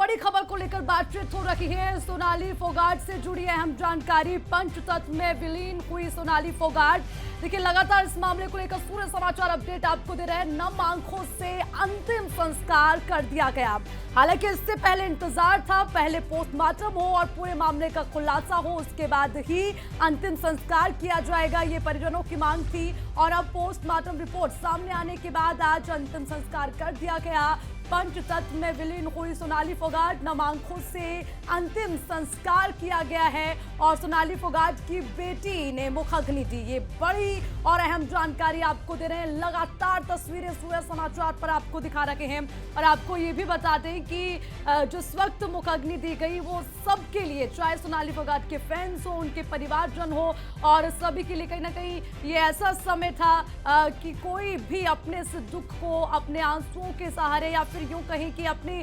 बड़ी खबर को लेकर बातचीत हो रही है। सोनाली फोगाट से जुड़ी अहम जानकारी। पंचतत्व में विलीन हुई सोनाली फोगाट। देखिए, लगातार इस मामले को लेकर पूरे समाचार अपडेट आपको दे रहे हैं। नम आंखों से अंतिम संस्कार कर दिया गया। हालांकि इससे पहले इंतजार था, पहले पोस्टमार्टम हो और पूरे मामले का खुलासा हो, उसके बाद ही अंतिम संस्कार किया जाएगा, ये परिजनों की मांग थी। और अब पोस्टमार्टम रिपोर्ट सामने आने के बाद आज अंतिम संस्कार कर दिया गया। पंचतत्व में विलीन हुई सोनाली फोगाट, नम आंखों से अंतिम संस्कार किया गया है और सोनाली फोगाट की बेटी ने मुखाग्नि दी। ये बड़ी और अहम जानकारी आपको दे रहे हैं। लगातार तस्वीरें सूर्य समाचार पर आपको दिखा रहे हैं और आपको ये भी बता दें कि जिस वक्त मुखाग्नि दी गई वो सबके लिए, चाहे सोनाली फोगाट के फैंस हो, उनके परिवारजन हो, और सभी के लिए कहीं ना कहीं ये ऐसा समय था कि कोई भी अपने इस दुख को अपने आंसुओं के सहारे या यूं कहीं कि अपनी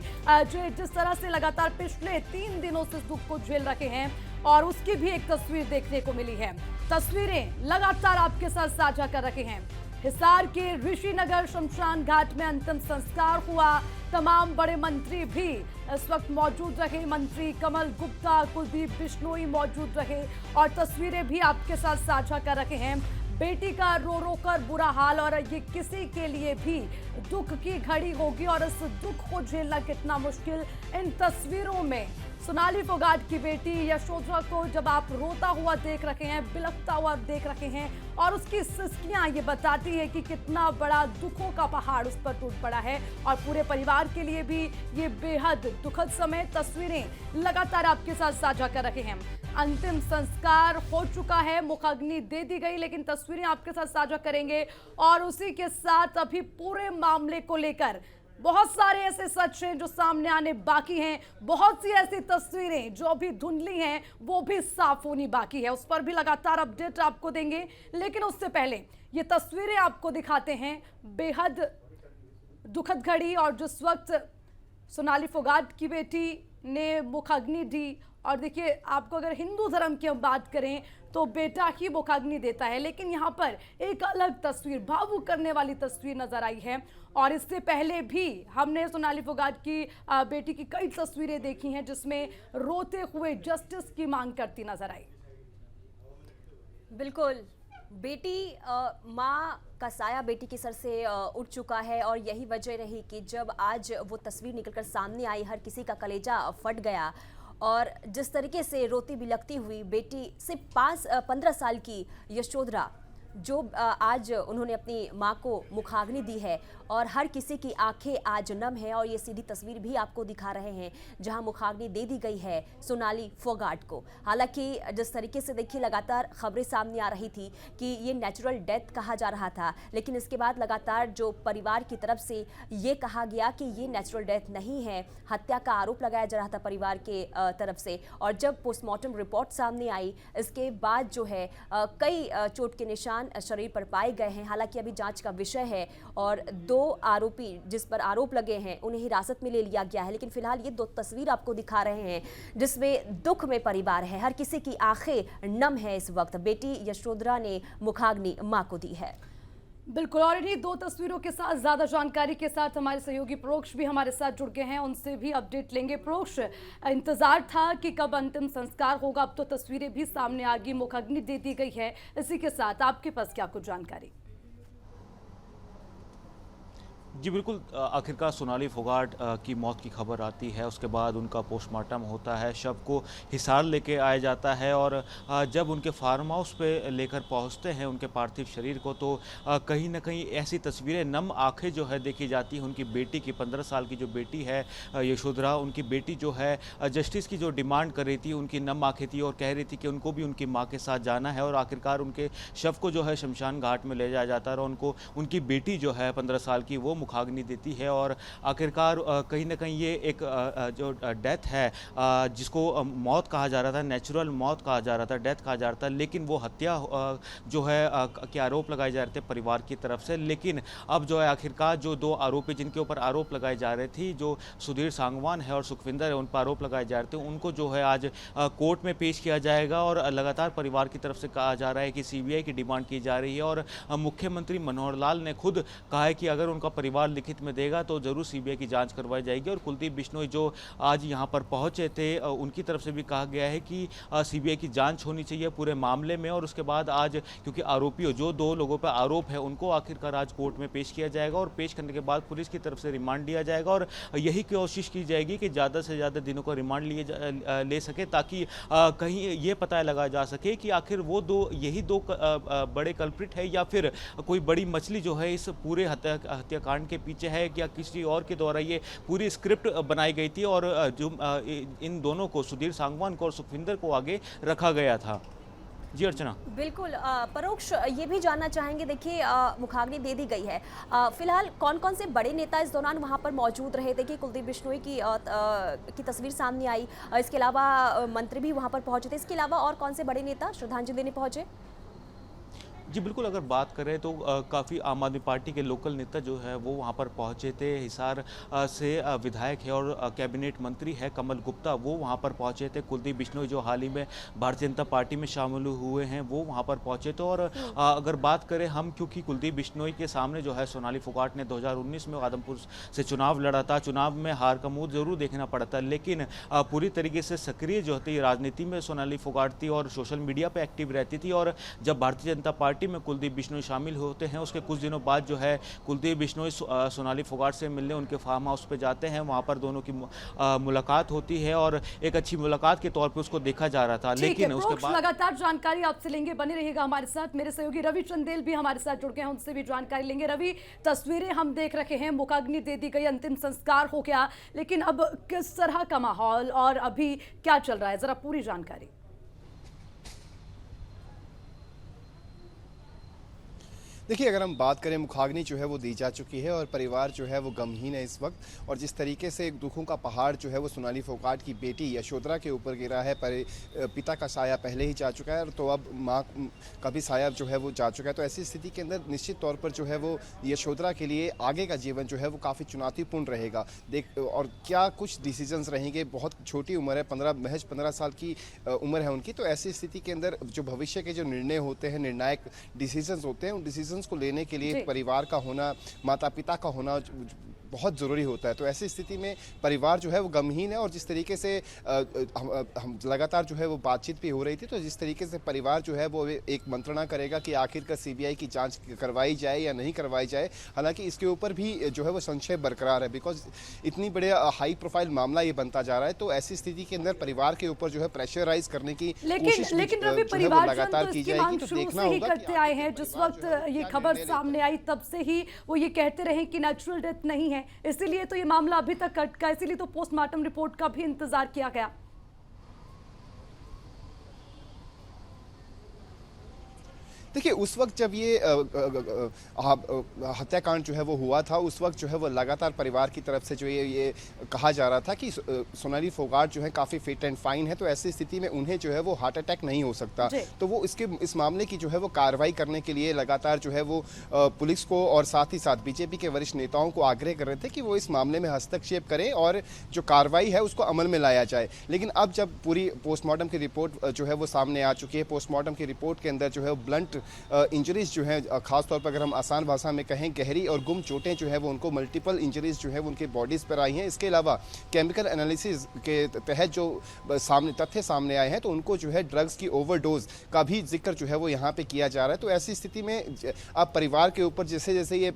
जिस तरह से लगातार पिछले 3 दिनों से दुख को झेल रखे हैं, और उसकी भी एक तस्वीर देखने को मिली है। तस्वीरें लगातार आपके साथ साझा कर रखे हैं। हिसार के ऋषिनगर शमशान घाट में अंतिम संस्कार हुआ। तमाम बड़े मंत्री भी इस वक्त मौजूद रहे। मंत्री कमल गुप्ता, कुलदीप बिश्नोई मौजूद रहे और तस्वीरें भी आपके साथ साझा कर रखे हैं। बेटी का रो रो कर बुरा हाल, और ये किसी के लिए भी दुख की घड़ी होगी और इस दुख को झेलना कितना मुश्किल। इन तस्वीरों में सोनाली फोगाट की बेटी यशोधरा को जब आप रोता हुआ देख रहे हैं, बिलखता हुआ देख रहे हैं, और उसकी सिसकियां ये बताती है कि कितना बड़ा दुखों का पहाड़ उस पर टूट पड़ा है और पूरे परिवार के लिए भी ये बेहद दुखद समय। तस्वीरें लगातार आपके साथ साझा कर रहे हैं। अंतिम संस्कार हो चुका है, मुखाग्नि दे दी गई, लेकिन तस्वीरें आपके साथ साझा करेंगे। और उसी के साथ अभी पूरे मामले को लेकर बहुत सारे ऐसे सच हैं जो सामने आने बाकी हैं। बहुत सी ऐसी तस्वीरें जो अभी धुंधली हैं वो भी साफ होनी बाकी है, उस पर भी लगातार अपडेट आपको देंगे। लेकिन उससे पहले ये तस्वीरें आपको दिखाते हैं। बेहद दुखद घड़ी, और जिस वक्त सोनाली फोगाट की बेटी ने मुखाग्नि दी, और देखिए, आपको अगर हिंदू धर्म की हम बात करें तो बेटा ही मुखाग्नि देता है, लेकिन यहाँ पर एक अलग तस्वीर, भावुक करने वाली तस्वीर नजर आई है। और इससे पहले भी हमने सोनाली फोगाट की बेटी की कई तस्वीरें देखी हैं जिसमें रोते हुए जस्टिस की मांग करती नजर आई। बिल्कुल, बेटी माँ का साया बेटी के सर से उठ चुका है, और यही वजह रही कि जब आज वो तस्वीर निकलकर सामने आई, हर किसी का कलेजा फट गया। और जिस तरीके से रोती बिलखती हुई बेटी से 15 साल की यशोधरा, जो आज उन्होंने अपनी मां को मुखाग्नि दी है, और हर किसी की आंखें आज नम है। और ये सीधी तस्वीर भी आपको दिखा रहे हैं जहां मुखाग्नि दे दी गई है सोनाली फोगाट को। हालांकि जिस तरीके से देखिए, लगातार खबरें सामने आ रही थी कि ये नेचुरल डेथ कहा जा रहा था, लेकिन इसके बाद लगातार जो परिवार की तरफ से ये कहा गया कि ये नेचुरल डेथ नहीं है, हत्या का आरोप लगाया जा रहा था परिवार के तरफ से। और जब पोस्टमार्टम रिपोर्ट सामने आई, इसके बाद जो है कई चोट के निशान शरीर पर पाए गए हैं। हालांकि अभी जांच का विषय है, और 2 आरोपी जिस पर आरोप लगे हैं उन्हें हिरासत में ले लिया गया है। लेकिन फिलहाल ये 2 तस्वीर आपको दिखा रहे हैं जिसमें दुख में परिवार है, हर किसी की आंखें नम है इस वक्त। बेटी यशोधरा ने मुखाग्नि मां को दी है। बिल्कुल, और इन्हीं 2 तस्वीरों के साथ ज्यादा जानकारी के साथ हमारे सहयोगी प्रोक्ष भी हमारे साथ जुड़ गए हैं, उनसे भी अपडेट लेंगे। प्रोक्ष, इंतजार था कि कब अंतिम संस्कार होगा, अब तो तस्वीरें भी सामने आ गई, मुखाग्नि दे दी गई है। इसी के साथ आपके पास क्या कुछ जानकारी? जी बिल्कुल, आखिरकार सोनाली फोगाट की मौत की खबर आती है, उसके बाद उनका पोस्टमार्टम होता है, शव को हिसार लेके आया जाता है, और जब उनके फार्म हाउस पे लेकर पहुंचते हैं उनके पार्थिव शरीर को, तो कहीं ना कहीं ऐसी तस्वीरें, नम आंखें जो है देखी जाती हैं उनकी बेटी की। 15 साल की जो बेटी है यशोधरा, उनकी बेटी जो है जस्टिस की जो डिमांड कर रही थी, उनकी नम आंखें थी और कह रही थी कि उनको भी उनकी माँ के साथ जाना है। और आखिरकार उनके शव को जो है शमशान घाट में ले जाया जाता है, और उनको उनकी बेटी जो है 15 साल की वो मुखाग्नि देती है। और आखिरकार कहीं ना कहीं ये एक जो डेथ है, जिसको मौत कहा जा रहा था, नेचुरल मौत कहा जा रहा था, डेथ कहा जा रहा था, लेकिन वो हत्या जो है के आरोप लगाए जा रहे थे परिवार की तरफ से। लेकिन अब जो है आखिरकार जो 2 आरोपी जिनके ऊपर आरोप लगाए जा रहे थे, जो सुधीर सांगवान है और सुखविंदर है, उन पर आरोप लगाए जा रहे थे, उनको जो है आज कोर्ट में पेश किया जाएगा। और लगातार परिवार की तरफ से कहा जा रहा है कि CBI की डिमांड की जा रही है, और मुख्यमंत्री मनोहर लाल ने खुद कहा है कि अगर उनका परिवार परिवार लिखित में देगा तो जरूर सीबीआई की जांच करवाई जाएगी। और कुलदीप बिश्नोई जो आज यहाँ पर पहुंचे थे, उनकी तरफ से भी कहा गया है कि सीबीआई की जांच होनी चाहिए पूरे मामले में। और उसके बाद आज क्योंकि आरोपियों जो 2 लोगों पर आरोप है उनको आखिरकार आज कोर्ट में पेश किया जाएगा और पेश करने के बाद पुलिस की तरफ से रिमांड लिया जाएगा और यही कोशिश की जाएगी कि ज़्यादा से ज़्यादा दिनों का रिमांड ले सके, ताकि कहीं ये पता लगा जा सके कि आखिर वो यही दो बड़े कल्प्रिट है या फिर कोई बड़ी मछली जो है इस पूरे हत्याकांड के पीछे है, या किसी और के द्वारा ये पूरी स्क्रिप्ट बनाई गई थी और जो इन दोनों को, सुधीर सांगवान को और सुखविंदर को आगे रखा गया था। जी अर्चना। बिल्कुल, परोक्ष ये भी जानना चाहेंगे, देखिए मुखाग्नि दे दी गई है, फिलहाल कौन कौन से बड़े नेता इस दौरान वहां पर मौजूद रहे? देखिए कुलदीप बिश्नोई की तस्वीर सामने आई, इसके अलावा मंत्री भी वहां पर पहुंचे थे, इसके अलावा और कौन से बड़े नेता श्रद्धांजलि देने पहुंचे? जी बिल्कुल, अगर बात करें तो काफ़ी आम आदमी पार्टी के लोकल नेता जो है वो वहाँ पर पहुँचे थे। हिसार से विधायक है और कैबिनेट मंत्री है कमल गुप्ता, वो वहाँ पर पहुँचे थे। कुलदीप बिश्नोई जो हाल ही में भारतीय जनता पार्टी में शामिल हुए हैं वो वहाँ पर पहुँचे थे। और अगर बात करें हम, क्योंकि कुलदीप बिश्नोई के सामने जो है सोनाली फोगाट ने 2019 में आदमपुर से चुनाव लड़ा था, चुनाव में हार का मुँह जरूर देखना पड़ा था, लेकिन पूरी तरीके से सक्रिय जो थी राजनीति में सोनाली फोगाट थी और सोशल मीडिया पर एक्टिव रहती थी। और जब भारतीय जनता पार्टी में कुलदीप बिश्नोई शामिल होते हैं उसके कुछ दिनों बाद जो है कुलदीप बिश्नोई सोनाली फोगाट से मिलने उनके फार्म हाउस पे जाते हैं। वहां पर दोनों की मुलाकात होती है और एक अच्छी मुलाकात के तौर पे उसको देखा जा रहा था। लेकिन उसके बाद लगातार जानकारी आपसे लेंगे, बने रहिएगा हमारे साथ। मेरे सहयोगी रवि चंदेल भी हमारे साथ जुड़ गए हैं, उनसे भी जानकारी लेंगे। रवि, तस्वीरें हम देख रहे हैं, मुखाग्नि दे दी गई, अंतिम संस्कार हो गया, लेकिन अब किस तरह का माहौल और अभी क्या चल रहा है, जरा पूरी जानकारी। देखिए, अगर हम बात करें, मुखाग्नि जो है वो दी जा चुकी है और परिवार जो है वो गमहीन है इस वक्त। और जिस तरीके से एक दुखों का पहाड़ जो है वो सोनाली फोगाट की बेटी यशोधरा के ऊपर गिरा है, पर पिता का साया पहले ही जा चुका है तो अब माँ का भी साया जो है वो जा चुका है। तो ऐसी स्थिति के अंदर निश्चित तौर पर जो है वो यशोधरा के लिए आगे का जीवन जो है वो काफ़ी चुनौतीपूर्ण रहेगा। और क्या कुछ डिसीजंस रहेंगे, बहुत छोटी उम्र है, महज 15 साल की उम्र है उनकी। तो ऐसी स्थिति के अंदर जो भविष्य के जो निर्णय होते हैं, निर्णायक डिसीजंस होते हैं, उन डिसीजन को लेने के लिए परिवार का होना, माता पिता का होना बहुत ज़रूरी होता है। तो ऐसी स्थिति में परिवार जो है वो गमहीन है। और जिस तरीके से हम लगातार जो है वो बातचीत भी हो रही थी, तो जिस तरीके से परिवार जो है वो एक मंत्रणा करेगा कि आखिरकार सीबीआई की जांच करवाई जाए या नहीं करवाई जाए। हालांकि इसके ऊपर भी जो है वो संशय बरकरार है, बिकॉज इतनी बड़े हाई प्रोफाइल मामला ये बनता जा रहा है। तो ऐसी स्थिति के अंदर परिवार के ऊपर जो है प्रेशराइज करने की कोशिश लगातार की जाएगी। तो देखना होगा करते आए हैं, जिस वक्त ये खबर सामने आई तब से ही वो ये कहते रहे कि नेचुरल डेथ नहीं है, इसीलिए तो ये मामला अभी तक अटका, इसीलिए तो पोस्टमार्टम रिपोर्ट का भी इंतजार किया गया। देखिए, उस वक्त जब ये हत्याकांड जो है वो हुआ था, उस वक्त जो है वो लगातार परिवार की तरफ से जो ये कहा जा रहा था कि सोनाली फोगाट जो है काफ़ी फिट एंड फाइन है, तो ऐसी स्थिति में उन्हें जो है वो हार्ट अटैक नहीं हो सकता। तो वो इस मामले की जो है वो कार्रवाई करने के लिए लगातार जो है वो पुलिस को और साथ ही साथ बीजेपी के वरिष्ठ नेताओं को आग्रह कर रहे थे कि वो इस मामले में हस्तक्षेप करें और जो कार्रवाई है उसको अमल में लाया जाए। लेकिन अब जब पूरी पोस्टमार्टम की रिपोर्ट जो है वो सामने आ चुकी है, पोस्टमार्टम की रिपोर्ट के अंदर जो है ब्लंट इंजरीज जो है, खासतौर पर अगर हम आसान भाषा में कहें, गहरी और गुम चोटें जो है वो उनको मल्टीपल इंजरीज जो है वो उनके बॉडीज़ पर आई हैं। इसके अलावा केमिकल एनालिसिस के तहत जो तथ्य सामने आए हैं, तो उनको जो है ड्रग्स की ओवरडोज का भी जिक्र जो है वो यहाँ पे किया जा रहा है। तो ऐसी स्थिति में अब परिवार के ऊपर जैसे जैसे ये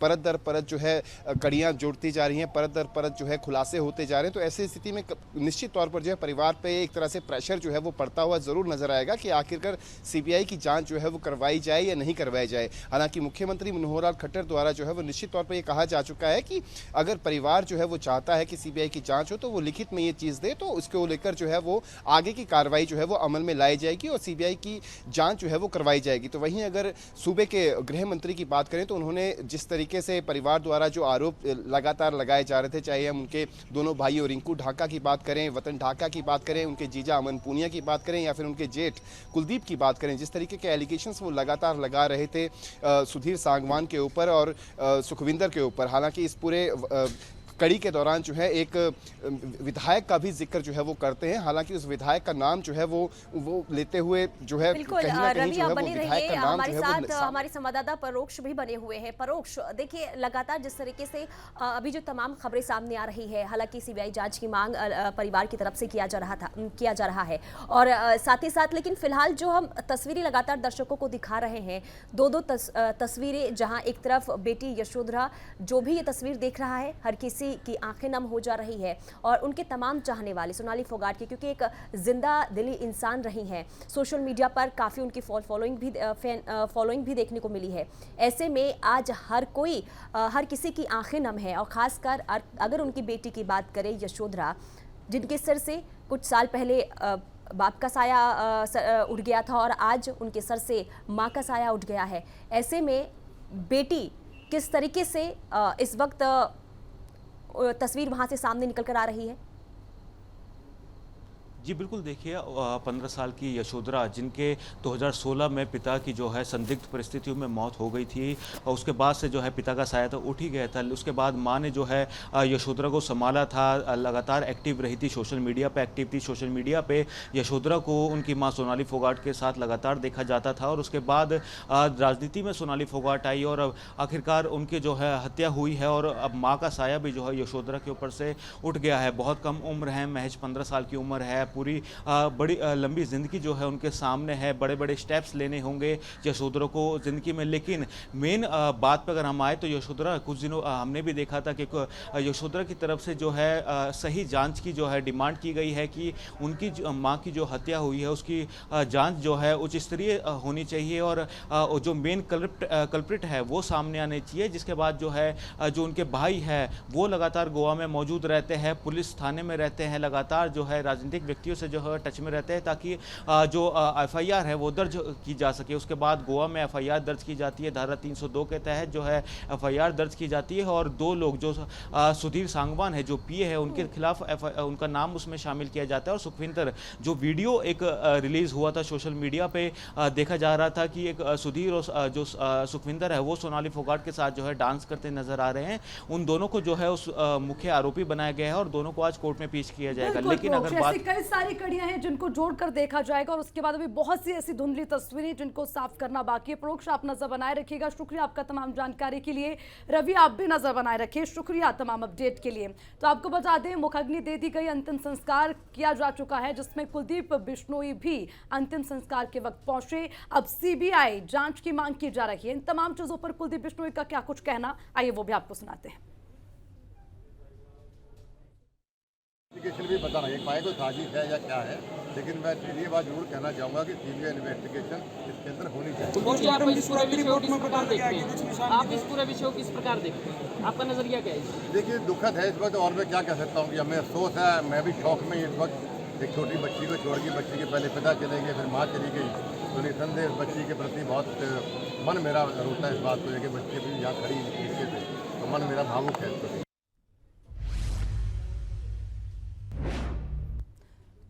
परत दर परत जो है कड़ियाँ जोड़ती जा रही हैं, परत दर परत जो है खुलासे होते जा रहे हैं, तो ऐसी स्थिति में निश्चित तौर पर जो है परिवार पे एक तरह से प्रेशर जो है वो पड़ता हुआ जरूर नजर आएगा कि आखिरकार सीबीआई की जांच जो है वो करवाई जाए या नहीं करवाई जाए। हालांकि मुख्यमंत्री मनोहर लाल खट्टर द्वारा जो है वो निश्चित तौर पर यह कहा जा चुका है कि अगर परिवार जो है वो चाहता है कि सीबीआई की जांच हो तो वो लिखित में ये चीज़ दे, तो उसको लेकर जो है वो आगे की कार्रवाई जो है वो अमल में लाई जाएगी और सीबीआई की जाँच जो है वो करवाई जाएगी। तो वहीं अगर सूबे के गृह मंत्री की बात करें तो उन्होंने जिस तरीके से परिवार द्वारा जो आरोप लगातार लगाए जा रहे थे, चाहे हम उनके दोनों भाइयों रिंकू ढाका की बात करें, वतन ढाका की बात करें, उनके जीजा अमन पूनिया की बात करें या फिर उनके जेठ कुलदीप की बात करें, जिस तरीके के एलिगेशंस वो लगातार लगा रहे थे सुधीर सांगवान के ऊपर और सुखविंदर के ऊपर। हालांकि इस पूरे कड़ी के दौरान जो है एक विधायक का भी जिक्र जो है वो करते हैं। हालांकि उस विधायक का नाम जो है वो लेते हुए जो है बिल्कुल कहीं ना कहीं रवि, जो है आप वो बने विधायक रहिए का नाम हमारे जो है साथ। हमारे संवाददाता परोक्ष भी बने हुए हैं। परोक्ष, देखिए लगातार जिस तरीके से अभी जो तमाम खबरें सामने आ रही है, हालांकि सीबीआई जांच की मांग परिवार की तरफ से किया जा रहा है और साथ ही साथ, लेकिन फिलहाल जो हम तस्वीरें लगातार दर्शकों को दिखा रहे हैं, दो तस्वीरें, जहां एक तरफ बेटी यशोधरा, जो भी ये तस्वीर देख रहा है हर किसी की आंखें नम हो जा रही है और उनके तमाम चाहने वाले सोनाली फोगाट की, क्योंकि एक जिंदा दिली इंसान रही हैं, सोशल मीडिया पर काफ़ी उनकी फॉलोइंग भी देखने को मिली है। ऐसे में आज हर किसी की आंखें नम है और ख़ासकर अगर उनकी बेटी की बात करें यशोधरा, जिनके सिर से कुछ साल पहले बाप का साया उठ गया था और आज उनके सर से माँ का साया उठ गया है। ऐसे में बेटी किस तरीके से इस वक्त तस्वीर वहाँ से सामने निकल कर आ रही है? जी बिल्कुल, देखिए 15 साल की यशोधरा, जिनके 2016 में पिता की जो है संदिग्ध परिस्थितियों में मौत हो गई थी और उसके बाद से जो है पिता का साया तो उठ ही गया था। उसके बाद माँ ने जो है यशोधरा को संभाला था, लगातार एक्टिव रही थी, सोशल मीडिया पे एक्टिव थी। सोशल मीडिया पे यशोधरा को उनकी माँ सोनाली फोगाट के साथ लगातार देखा जाता था और उसके बाद राजनीति में सोनाली फोगाट आई और आखिरकार उनकी जो है हत्या हुई है और अब माँ का साया भी जो है यशोधरा के ऊपर से उठ गया है। बहुत कम उम्र है, महज 15 साल की उम्र है। पूरी बड़ी लंबी ज़िंदगी जो है उनके सामने है, बड़े बड़े स्टेप्स लेने होंगे यशोधरा को ज़िंदगी में। लेकिन मेन बात पर अगर हम आए तो यशोधरा, कुछ दिनों हमने भी देखा था कि यशोधरा की तरफ से जो है सही जांच की जो है डिमांड की गई है कि उनकी मां की जो हत्या हुई है उसकी जांच जो है उच्च स्तरीय होनी चाहिए और जो मेन कल्प्रिट है वो सामने आने चाहिए। जिसके बाद जो है जो उनके भाई है वो लगातार गोवा में मौजूद रहते हैं, पुलिस थाने में रहते हैं, लगातार जो है राजनीतिक व्यक्तियों से जो है टच में रहते हैं ताकि जो एफआईआर है वो दर्ज की जा सके। उसके बाद गोवा में एफआईआर दर्ज की जाती है, धारा 302 के तहत जो है एफआईआर दर्ज की जाती है और 2 लोग जो सुधीर सांगवान है जो पीए है उनके खिलाफ उनका नाम उसमें शामिल किया जाता है। और सुखविंदर, जो वीडियो एक रिलीज हुआ था सोशल मीडिया पे, देखा जा रहा था कि एक सुधीर और जो सुखविंदर है वो सोनाली फोगाट के साथ जो है डांस करते नजर आ रहे हैं। उन दोनों को जो है उस मुख्य आरोपी बनाया गया है और दोनों को आज कोर्ट में पेश किया जाएगा। लेकिन अगर बात, कई सारी कड़ियां हैं जिनको जोड़कर देखा जाएगा और उसके बाद अभी बहुत सी ऐसी धुंधली तस्वीरें जिनको साफ करना बाकी है। प्रोक्ष, आप नजर बनाए रखिएगा। शुक्रिया आपका तमाम जानकारी के लिए। रवि, आप भी नजर बनाए रखिए। शुक्रिया तमाम अपडेट के लिए। तो आपको बता दें, मुखाग्नि दे दी गई, अंतिम संस्कार किया जा चुका है, जिसमें कुलदीप बिश्नोई भी अंतिम संस्कार के वक्त पहुंचे। अब सीबीआई जांच की मांग की जा रही है। इन तमाम चीजों पर कुलदीप बिश्नोई का क्या कुछ कहना, आइए वो भी आपको सुनाते हैं। भी पता नहीं पाए कोई साजिश है या क्या है, लेकिन मैं ये बात जरूर कहना चाहूँगा कि सीबीआई इन्वेस्टिगेशन इसके अंदर होनी चाहिए। आप इस पूरे विषय को किस प्रकार देखते हैं? आप इस पूरे विषय को किस प्रकार देखते हैं? आपका नजरिया क्या है? देखिए, दुखद है इस वक्त और मैं क्या कह सकता हूँ कि हमें अफसोस है, मैं भी शौक में इस वक्त एक छोटी बच्ची को छोड़ के, बच्ची के पहले पिता चले गए फिर माँ चली गई, तो निसंदेह इस बच्ची के प्रति बहुत मन मेरा रोता है इस बात को लेकर। बच्ची भी यहाँ खड़ी नीचे थे तो मन मेरा भावुक है।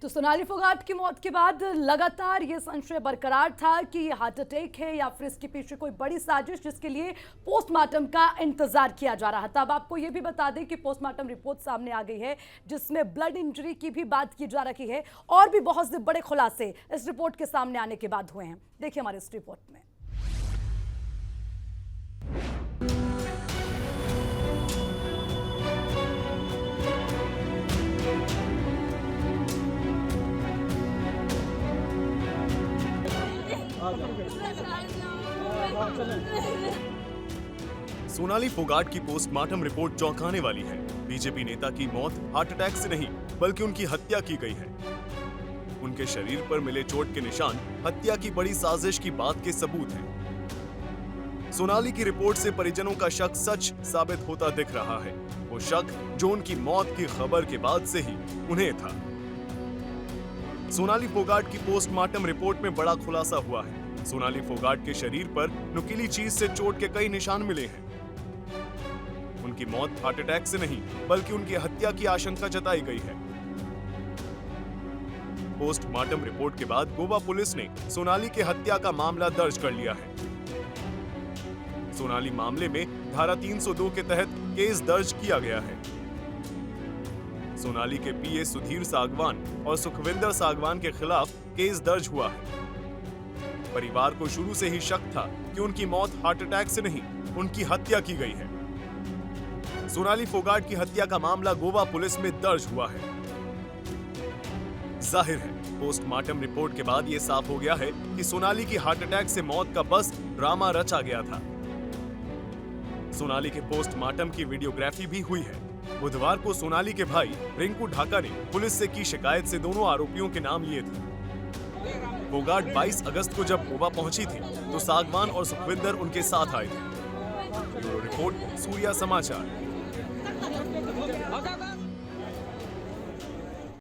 तो सोनाली फोगाट की मौत के बाद लगातार ये संशय बरकरार था कि ये हार्ट अटैक है या फिर इसके पीछे कोई बड़ी साजिश, जिसके लिए पोस्टमार्टम का इंतजार किया जा रहा था। अब आपको ये भी बता दें कि पोस्टमार्टम रिपोर्ट सामने आ गई है, जिसमें ब्लड इंजरी की भी बात की जा रही है और भी बहुत से बड़े खुलासे इस रिपोर्ट के सामने आने के बाद हुए हैं। देखिए हमारे इस रिपोर्ट में। सोनाली फोगाट की पोस्टमार्टम रिपोर्ट चौंकाने वाली है। बीजेपी नेता की मौत हार्ट अटैक से नहीं बल्कि उनकी हत्या की गई है। उनके शरीर पर मिले चोट के निशान हत्या की बड़ी साजिश की बात के सबूत हैं। सोनाली की रिपोर्ट से परिजनों का शक सच साबित होता दिख रहा है, वो शक जो उनकी मौत की खबर के बाद से ही उन्हें था। सोनाली फोगाट की पोस्टमार्टम रिपोर्ट में बड़ा खुलासा हुआ है। सोनाली फोगाट के शरीर पर नुकीली चीज से चोट के कई निशान मिले हैं। उनकी मौत हार्ट अटैक से नहीं बल्कि उनकी हत्या की आशंका जताई गई है। पोस्टमार्टम रिपोर्ट के बाद गोवा पुलिस ने सोनाली की हत्या का मामला दर्ज कर लिया है। सोनाली मामले में धारा 302 के तहत केस दर्ज किया गया है। सोनाली के पीए सुधीर सागवान और सुखविंदर सागवान के खिलाफ केस दर्ज हुआ है। परिवार को शुरू से ही शक था कि उनकी मौत हार्ट अटैक से नहीं, उनकी हत्या की गई है। सोनाली फोगाट की हत्या का मामला गोवा पुलिस में दर्ज हुआ है। जाहिर है पोस्टमार्टम रिपोर्ट के बाद यह साफ हो गया है कि सोनाली की हार्ट अटैक से मौत का बस ड्रामा रचा गया था। सोनाली के पोस्टमार्टम की वीडियोग्राफी भी हुई है। बुधवार को सोनाली के भाई रिंकू ढाका ने पुलिस से की शिकायत से दोनों आरोपियों के नाम लिए थे। फोगाट 22 अगस्त को जब गोवा पहुंची थी तो सागवान और सुखविंदर उनके साथ आए थे। ब्यूरो रिपोर्ट, सूर्या समाचार।